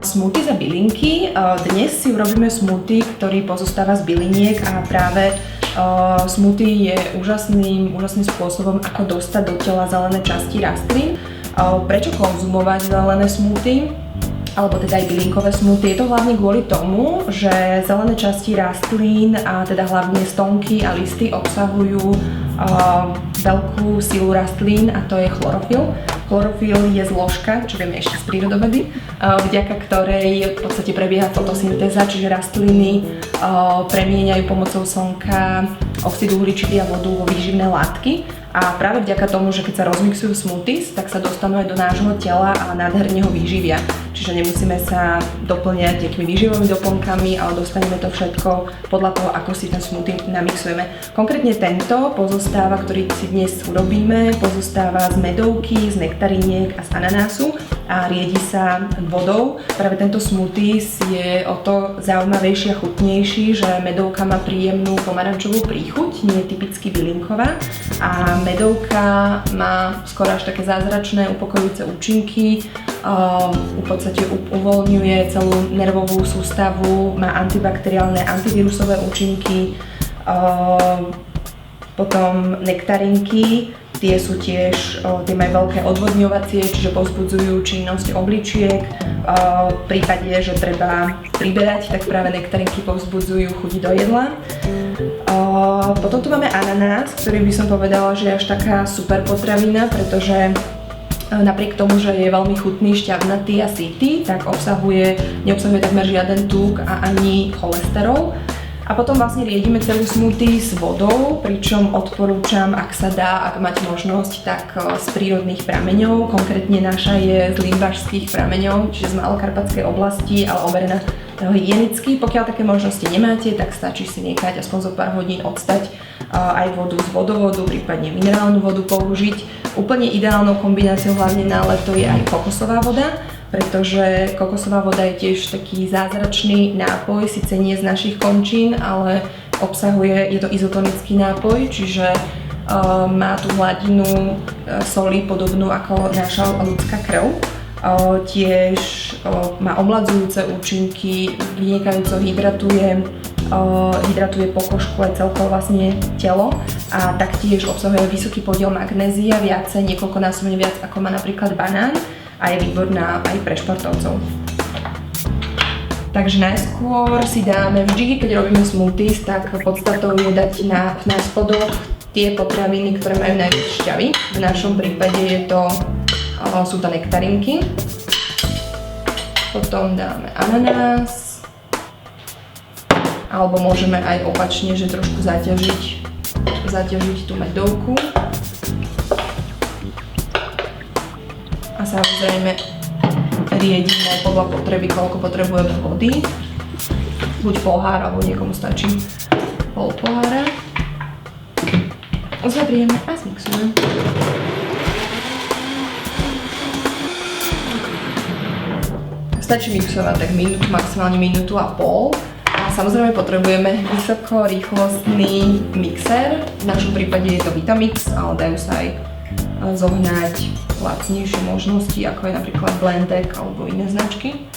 Smoothie za bylinky. Dnes si urobíme smoothie, ktorý pozostáva z byliniek a práve smoothie je úžasným spôsobom, ako dostať do tela zelené časti rastlín. Prečo konzumovať zelené smoothie? Alebo teda aj bylinkové smoothie. Je to hlavne kvôli tomu, že zelené časti rastlín a teda hlavne stonky a listy obsahujú veľkú silu rastlín a to je chlorofyl. Chlorofyl je zložka, čo vieme ešte z prírodovedy, vďaka ktorej v podstate prebieha fotosyntéza, čiže rastliny premieňajú pomocou slnka oxid uhličitý a vodu vo výživné látky. A práve vďaka tomu, že keď sa rozmixujú smoothies, tak sa dostanú aj do nášho tela a nádherne ho vyživia. Čiže nemusíme sa doplňať nejakými výživovými doplnkami, ale dostaneme to všetko podľa toho, ako si ten smoothie namixujeme. Konkrétne tento pozostáva, ktorý si dnes urobíme, pozostáva z medovky, z nektariniek a z ananásu a riedi sa vodou. Práve tento smoothies je o to zaujímavejší a chutnejší, že medovka má príjemnú pomarančovú príchuť, nie je typicky bylinková a medovka má skoro až také zázračné upokojujúce účinky, v podstate uvoľňuje celú nervovú sústavu, má antibakteriálne, antivírusové účinky. Potom nektarinky, tie sú tiež, tie majú veľké odvodňovacie, čiže povzbudzujú činnosť obličiek. V prípade, že treba priberať, tak práve nektarinky povzbudzujú chuť do jedla. Potom tu máme ananás, ktorý by som povedala, že je až taká super potravina, pretože napriek tomu, že je veľmi chutný, šťavnatý a sytý, tak neobsahuje takmer žiaden tuk a ani cholesterol. A potom vlastne riedime celú smoothie s vodou, pričom odporúčam, ak sa dá, ak mať možnosť, tak z prírodných prameňov. Konkrétne naša je z limbašských prameňov, čiže z Malokarpatskej oblasti, ale overená hygienicky. Pokiaľ také možnosti nemáte, tak stačí si nechať aspoň zo pár hodín odstať aj vodu z vodovodu, prípadne minerálnu vodu použiť. Úplne ideálnou kombináciou hlavne na leto je aj kokosová voda, pretože kokosová voda je tiež taký zázračný nápoj, síce nie z našich končín, ale je to izotonický nápoj, čiže má tú hladinu soli podobnú ako naša ľudská krv. Tiež má omladzujúce účinky, vynikajúco hydratuje pokožku aj celkovo vlastne telo a taktiež obsahuje vysoký podiel magnézia, niekoľkonásobne viac ako má napríklad banán a je výborná aj pre športovcov. Takže najskôr si dáme vždy, keď robíme smoothies, tak podstatou je dať na spodoch tie potraviny, ktoré majú najviac šťavy. V našom prípade sú to nektarinky. Potom dáme ananás. Alebo môžeme aj opačne, že trošku zaťažiť tú medovku. A samozrejme riedime podľa potreby, koľko potrebujeme vody. Buď pohár, alebo niekomu stačí pol pohára. Zavrieme a zmixujeme. Stačí mixovať tak minútu, maximálne minútu a pol. A samozrejme potrebujeme vysokorýchlostný mixer. V našom prípade je to Vitamix, ale dajú sa aj zohnať lacnejšie možnosti, ako je napríklad Blendec alebo iné značky.